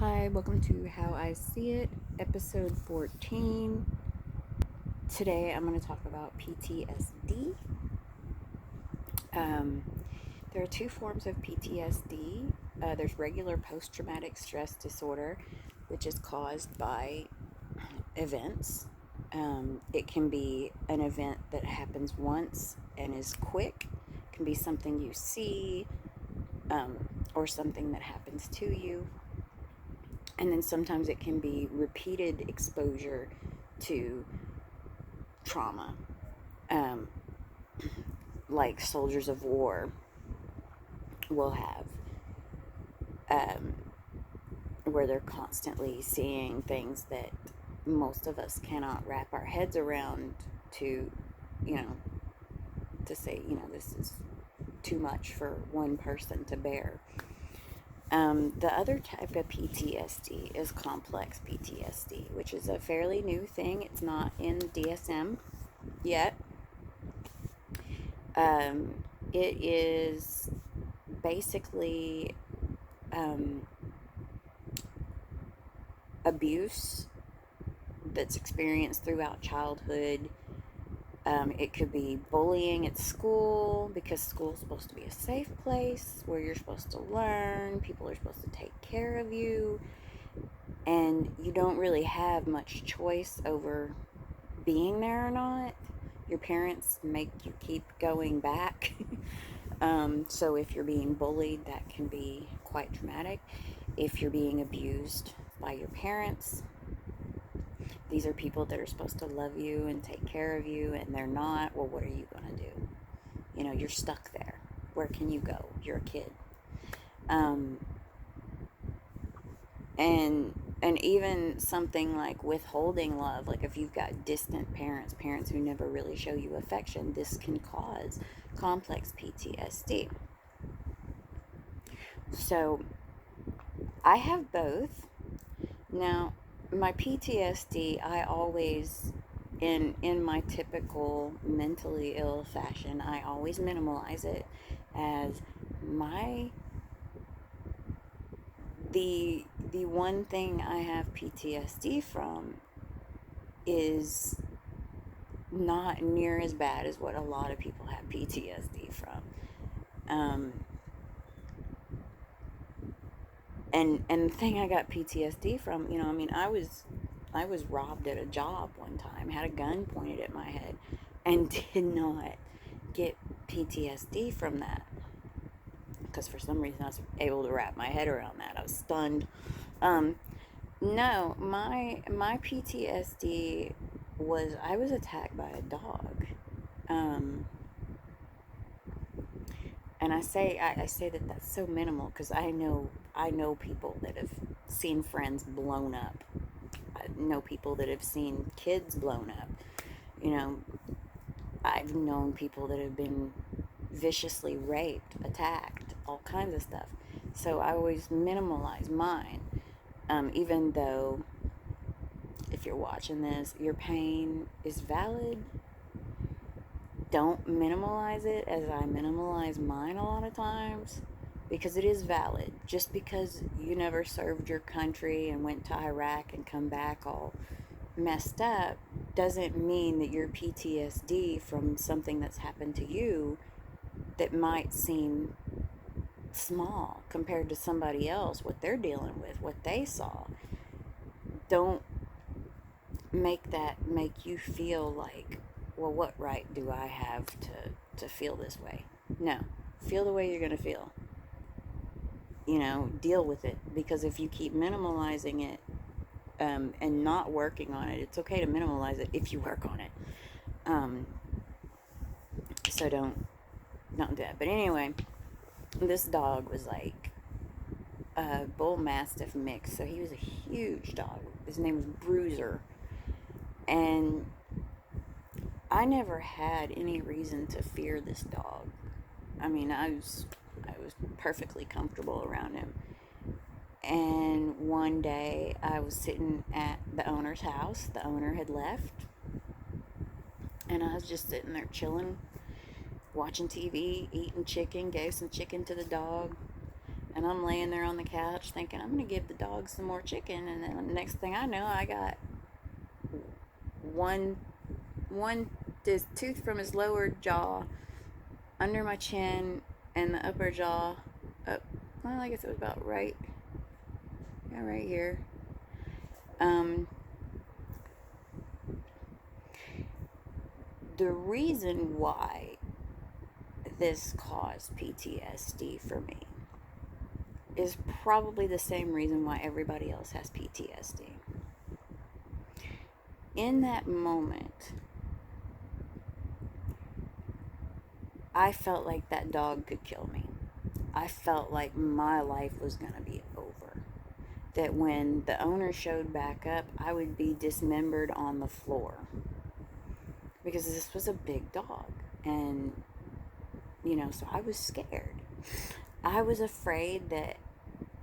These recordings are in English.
Hi, welcome to How I See It, episode 14. Today I'm going to talk about PTSD. Um, there are two forms of PTSD. There's regular post traumatic stress disorder, which is caused by events. It can be an event that happens once and is quick, it can be something you see, or something that happens to you. And then sometimes it can be repeated exposure to trauma, um, like soldiers of war will have, um, where they're constantly seeing things that most of us cannot wrap our heads around to, you know, to say, this is too much for one person to bear. The other type of PTSD is complex PTSD, which is a fairly new thing. It's not in DSM yet. It is basically abuse that's experienced throughout childhood. It could be bullying at school, because school's supposed to be a safe place where you're supposed to learn, people are supposed to take care of you, and you don't really have much choice over being there or not. Your parents make you keep going back. So if you're being bullied, that can be quite traumatic. If you're being abused by your parents, these are people that are supposed to love you and take care of you, and they're not. Well, what are you going to do? You're stuck there. Where can you go? You're a kid. And even something like withholding love, like if you've got distant parents who never really show you affection, this can cause complex PTSD. So I have both. Now, my PTSD, I always, in my typical mentally ill fashion, I always minimalize it as the one thing I have PTSD from is not near as bad as what a lot of people have PTSD from. And the thing I got PTSD from, I was robbed at a job one time, had a gun pointed at my head, and did not get PTSD from that, because for some reason I was able to wrap my head around that. I was stunned. No, my PTSD was, I was attacked by a dog. And I say that that's so minimal, because I know people that have seen friends blown up. I know people that have seen kids blown up. I've known people that have been viciously raped, attacked, all kinds of stuff. So I always minimalize mine, even though, if you're watching this, your pain is valid. Don't minimalize it as I minimalize mine a lot of times, because it is valid. Just because you never served your country and went to Iraq and come back all messed up doesn't mean that your PTSD from something that's happened to you that might seem small compared to somebody else, what they're dealing with, what they saw. Don't make that make you feel like, well, what right do I have to feel this way? No. Feel the way you're going to feel. Deal with it. Because if you keep minimalizing it, and not working on it, it's okay to minimalize it if you work on it. So don't do that. But anyway, this dog was like a bull mastiff mix. So he was a huge dog. His name was Bruiser. And I never had any reason to fear this dog. I was perfectly comfortable around him. And one day I was sitting at the owner's house. The owner had left. And I was just sitting there chilling, watching TV, eating chicken, gave some chicken to the dog. And I'm laying there on the couch thinking, I'm going to give the dog some more chicken. And then the next thing I know, I got one, one tooth from his lower jaw under my chin and the upper jaw up. Well, I guess it was about right. Yeah, right here. The reason why this caused PTSD for me is probably the same reason why everybody else has PTSD. In that moment, I felt like that dog could kill me. I felt like my life was going to be over. That when the owner showed back up, I would be dismembered on the floor. Because this was a big dog. And, so I was scared. I was afraid that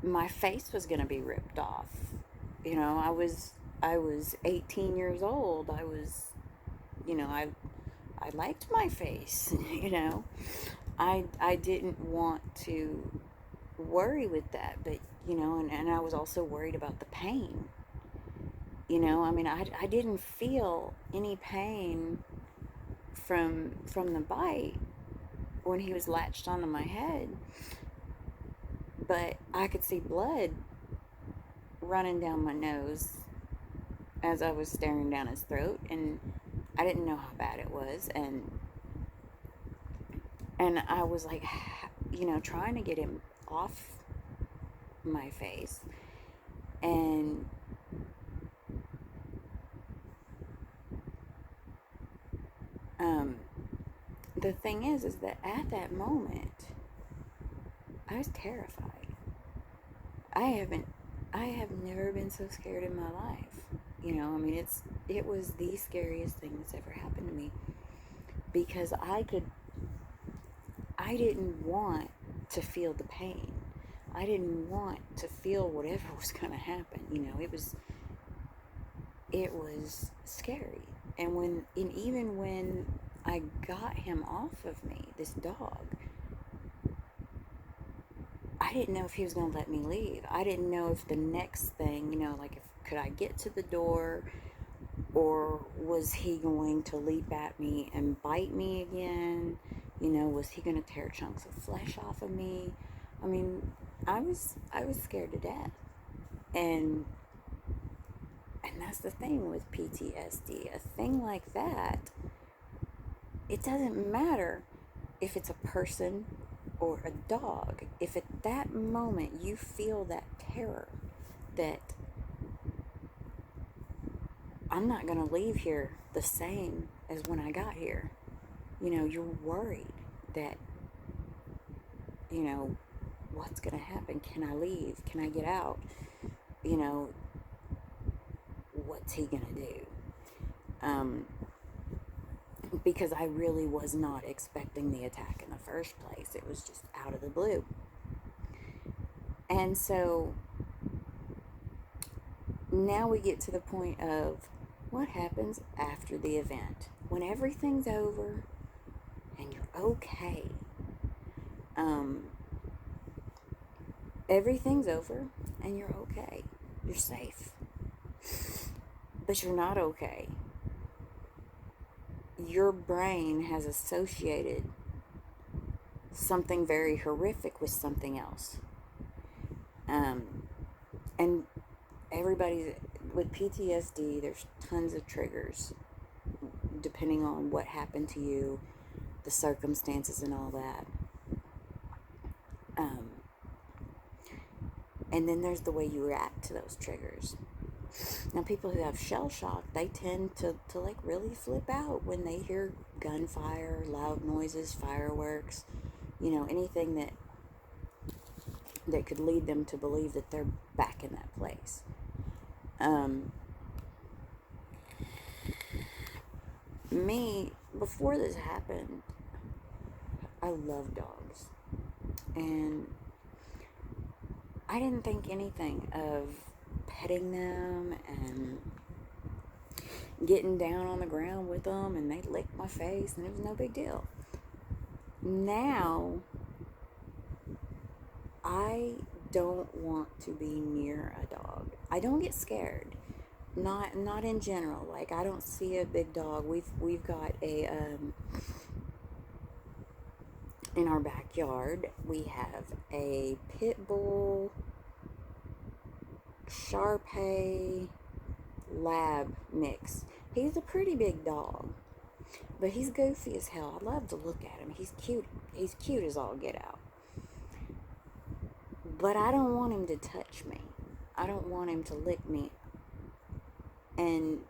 my face was going to be ripped off. I was 18 years old. I liked my face, I didn't want to worry with that, but, and I was also worried about the pain. I didn't feel any pain from the bite when he was latched onto my head, but I could see blood running down my nose as I was staring down his throat, and I didn't know how bad it was, and I was like, trying to get him off my face, and the thing is that at that moment, I was terrified. I have never been so scared in my life. It was the scariest thing that's ever happened to me, because I didn't want to feel the pain. I didn't want to feel whatever was going to happen. It was scary. And even when I got him off of me, this dog, I didn't know if he was going to let me leave. I didn't know if the next thing, could I get to the door, or was he going to leap at me and bite me again? Was he going to tear chunks of flesh off of me? I was scared to death. And that's the thing with PTSD. A thing like that, it doesn't matter if it's a person or a dog. If at that moment you feel that terror, that I'm not going to leave here the same as when I got here. You're worried that, what's going to happen? Can I leave? Can I get out? What's he going to do? Because I really was not expecting the attack in the first place. It was just out of the blue. And so now we get to the point of what happens after the event. When everything's over and you're okay. Everything's over and you're okay. You're safe. But you're not okay. Your brain has associated something very horrific with something else. And everybody with PTSD, there's tons of triggers depending on what happened to you, the circumstances and all that. And then there's the way you react to those triggers. Now, people who have shell shock, they tend to really flip out when they hear gunfire, loud noises, fireworks, anything that could lead them to believe that they're back in that place. Me, before this happened, I love dogs. And I didn't think anything of petting them and getting down on the ground with them, and they'd lick my face, and it was no big deal. Now, I don't want to be near a dog. I don't get scared. Not in general. Like, I don't see a big dog. We've got a in our backyard. We have a pit bull Shar lab mix. He's a pretty big dog, but he's goofy as hell. I love to look at him. He's cute. He's cute as all get out. But I don't want him to touch me. I don't want him to lick me. And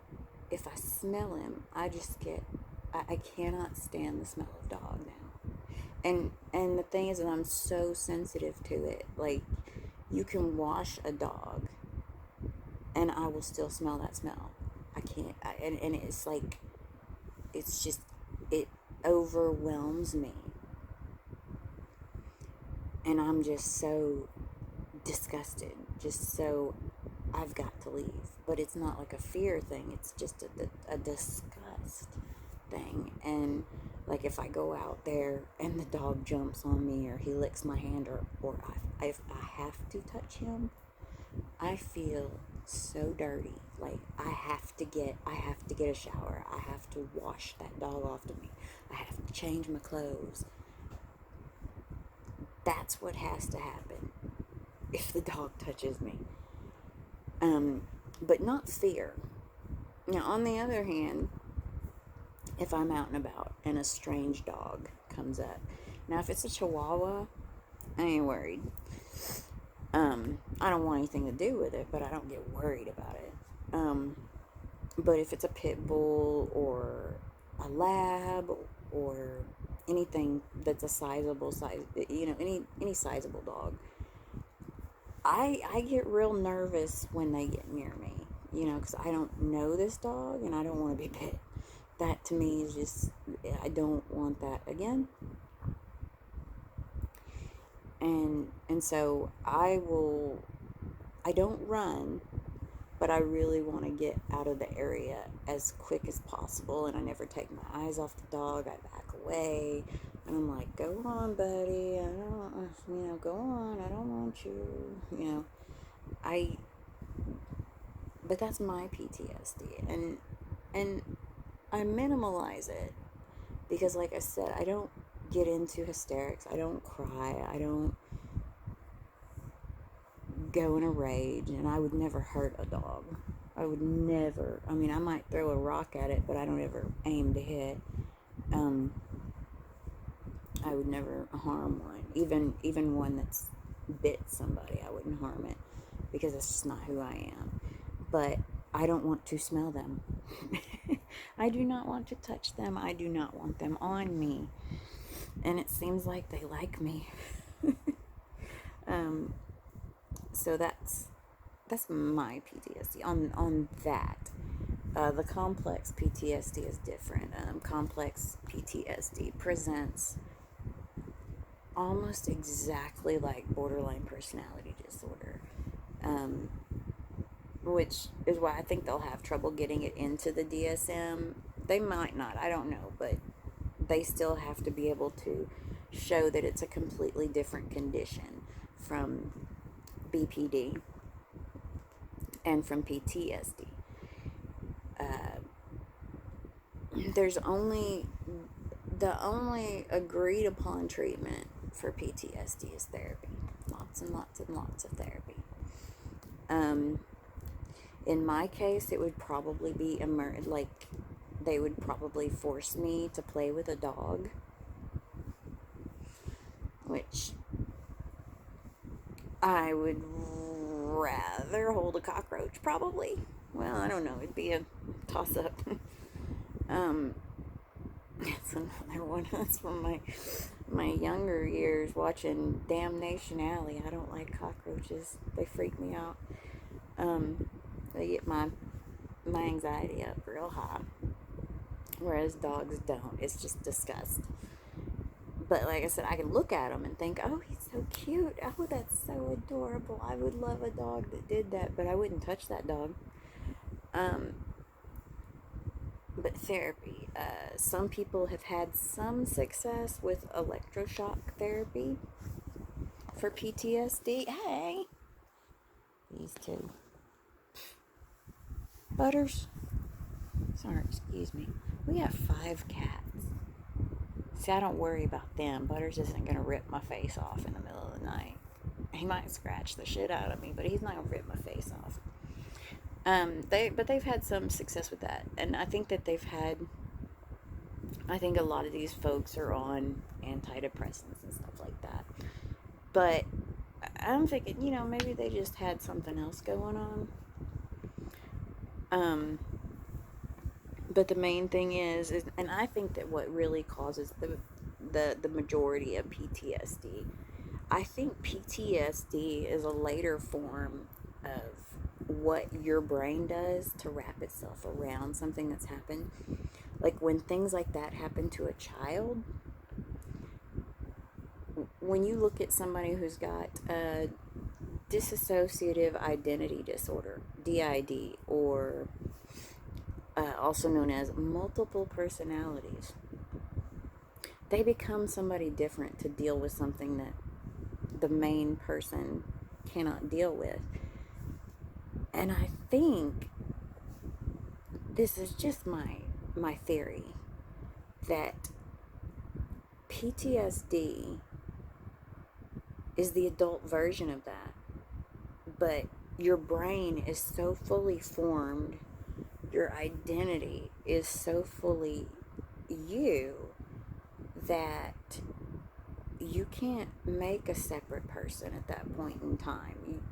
if I smell him, I just get, I cannot stand the smell of dog now. And the thing is that I'm so sensitive to it. Like, you can wash a dog and I will still smell that smell. I can't, and it's like, it's just, it overwhelms me. And I'm just so disgusted. Just so, I've got to leave. But it's not like a fear thing. It's just a disgust thing. And like, if I go out there and the dog jumps on me or he licks my hand, or if I have to touch him, I feel so dirty. Like, I have to get a shower. I have to wash that dog off of me. I have to change my clothes. That's what has to happen if the dog touches me. But not fear. Now, on the other hand, if I'm out and about and a strange dog comes up. Now, if it's a Chihuahua, I ain't worried. I don't want anything to do with it, but I don't get worried about it. But if it's a pit bull or a lab or anything that's a sizable size, any sizable dog, I get real nervous when they get near me, because I don't know this dog and I don't want to be bit. That to me is just, I don't want that again. And so I don't run, but I really want to get out of the area as quick as possible, and I never take my eyes off the dog. I back away, and I'm like, go on, buddy, I don't, go on, I don't want you, but that's my PTSD, and I minimalize it, because like I said, I don't get into hysterics, I don't cry, I don't go in a rage, and I would never hurt a dog. I would never. I mean, I might throw a rock at it, but I don't ever aim to hit. I would never harm one, even one that's bit somebody. I wouldn't harm it, because that's just not who I am. But I don't want to smell them. I do not want to touch them. I do not want them on me. And it seems like they like me. So that's my PTSD on that. The complex PTSD is different. Complex PTSD presents almost exactly like borderline personality disorder, which is why I think they'll have trouble getting it into the DSM. They might not, I don't know, but they still have to be able to show that it's a completely different condition from BPD and from PTSD. There's only the only agreed upon treatment for PTSD is therapy. Lots and lots and lots of therapy. In my case, it would probably be like they would probably force me to play with a dog, which I would rather hold a cockroach, probably. Well, I don't know. It'd be a toss-up. That's another one. That's from my younger years, watching Damnation Alley. I don't like cockroaches. They freak me out. They get my anxiety up real high, whereas dogs don't. It's just disgust. But like I said, I can look at him and think, oh, he's so cute. Oh, that's so adorable. I would love a dog that did that, but I wouldn't touch that dog. But therapy. Some people have had some success with electroshock therapy for PTSD. Hey, these two. Butters. Sorry, excuse me. We have 5 cats. See, I don't worry about them. Butters isn't going to rip my face off in the middle of the night. He might scratch the shit out of me, but he's not going to rip my face off. They've had some success with that. And I think that I think a lot of these folks are on antidepressants and stuff like that. But I'm thinking, maybe they just had something else going on. But the main thing is, and I think that what really causes the majority of PTSD, I think PTSD is a later form of what your brain does to wrap itself around something that's happened. Like when things like that happen to a child, when you look at somebody who's got a dissociative identity disorder, DID, or also known as multiple personalities, they become somebody different to deal with something that the main person cannot deal with. And I think this is just my theory that PTSD is the adult version of that, but your brain is so fully formed, your identity is so fully you, that you can't make a separate person at that point in time.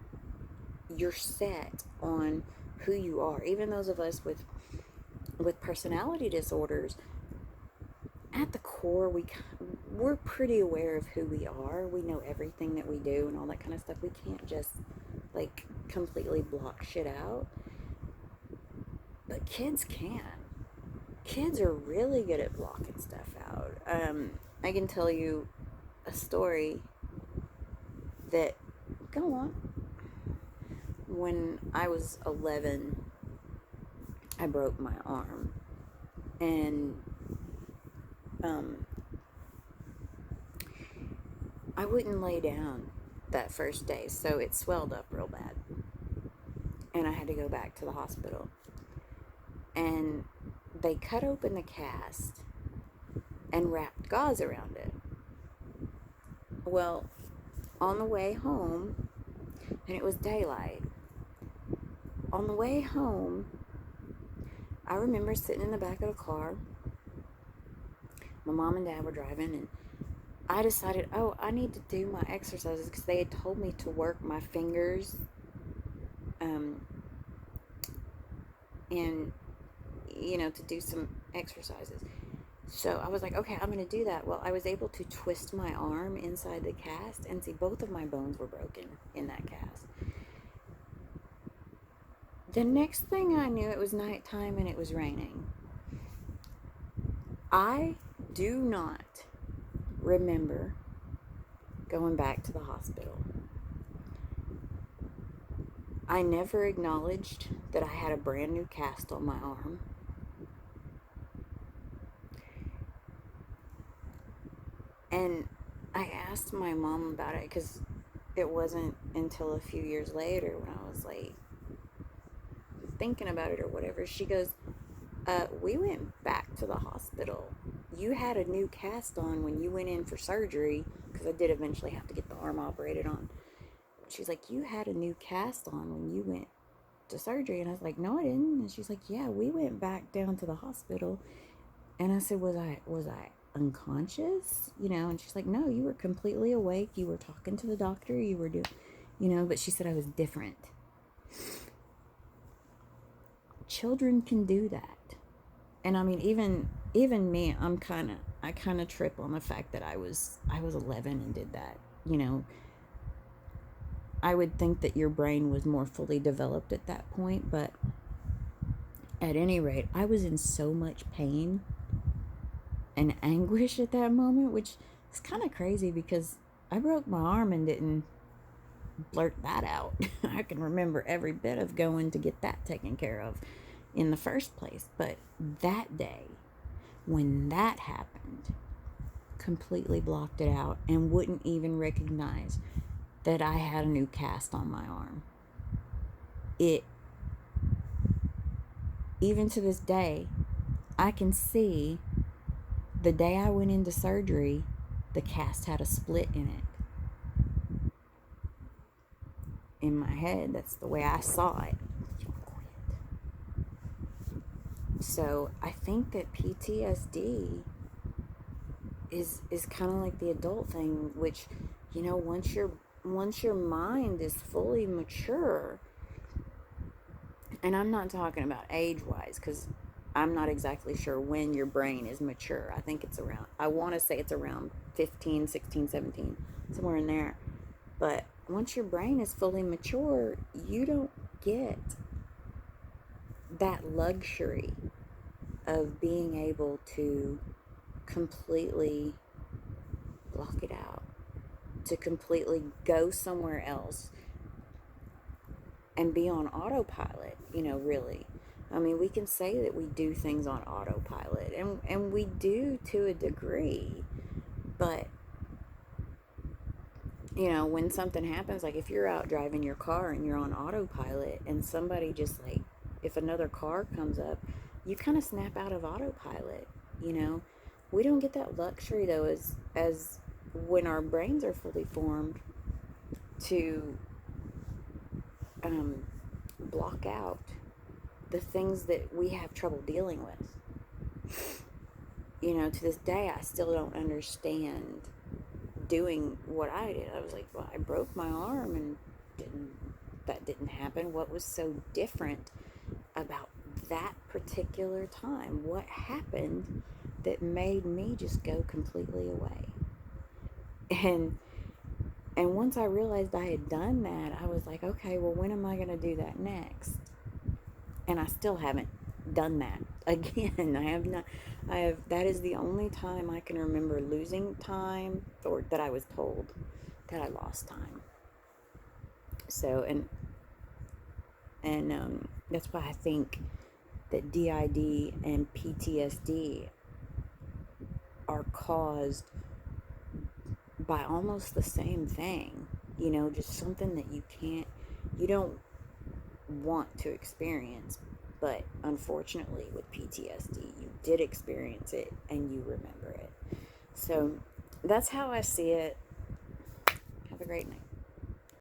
You're set on who you are. Even those of us with personality disorders, at the core, we're pretty aware of who we are. We know everything that we do and all that kind of stuff. We can't just like completely block shit out. But kids can. Kids are really good at blocking stuff out. I can tell you a story that, go on. When I was 11, I broke my arm. And I wouldn't lay down that first day, so it swelled up real bad. And I had to go back to the hospital. And they cut open the cast and wrapped gauze around it. Well, on the way home, and it was daylight, on the way home, I remember sitting in the back of the car. My mom and dad were driving, and I decided, I need to do my exercises, because they had told me to work my fingers, and, to do some exercises. So I was like, okay, I'm going to do that. Well, I was able to twist my arm inside the cast, and see, both of my bones were broken in that cast. The next thing I knew, it was nighttime and it was raining. I do not remember going back to the hospital. I never acknowledged that I had a brand new cast on my arm. And I asked my mom about it, because it wasn't until a few years later, when I was like thinking about it or whatever, she goes, we went back to the hospital. You had a new cast on when you went in for surgery, because I did eventually have to get the arm operated on. She's like, you had a new cast on when you went to surgery. And I was like, no, I didn't. And she's like, yeah, we went back down to the hospital. And I said, was I unconscious? And she's like, no, you were completely awake. You were talking to the doctor. You were doing, but she said I was different. Children can do that. And I mean, even me, I kind of trip on the fact that I was 11 and did that. I would think that your brain was more fully developed at that point, but at any rate, I was in so much pain and anguish at that moment, which is kind of crazy, because I broke my arm and didn't blurt that out. I can remember every bit of going to get that taken care of in the first place. But that day, when that happened, completely blocked it out and wouldn't even recognize that I had a new cast on my arm. It, even to this day, I can see the day I went into surgery, the cast had a split in it. In my head, that's the way I saw it. So I think that PTSD is kind of like the adult thing, which, you know, once your mind is fully mature, and I'm not talking about age wise, because I'm not exactly sure when your brain is mature. I think it's around, I want to say it's around 15, 16, 17, somewhere in there. But once your brain is fully mature, you don't get that luxury of being able to completely block it out, to completely go somewhere else and be on autopilot, you know, really. I mean, we can say that we do things on autopilot, and we do to a degree, but, you know, when something happens, like if you're out driving your car and you're on autopilot and somebody just like, if another car comes up, you kind of snap out of autopilot, you know. We don't get that luxury though, as when our brains are fully formed, to block out the things that we have trouble dealing with. You know, to this day, I still don't understand doing what I did. I was like, well, I broke my arm and that didn't happen. What was so different about that particular time? What happened that made me just go completely away? And once I realized I had done that, I was like, okay, well, when am I going to do that next? And I still haven't done that again. I have not. That is the only time I can remember losing time, or that I was told that I lost time. So, and that's why I think that DID and PTSD are caused by almost the same thing. You know, just something that you don't want to experience, but unfortunately with PTSD you did experience it and you remember it. So that's how I see it. Have a great night.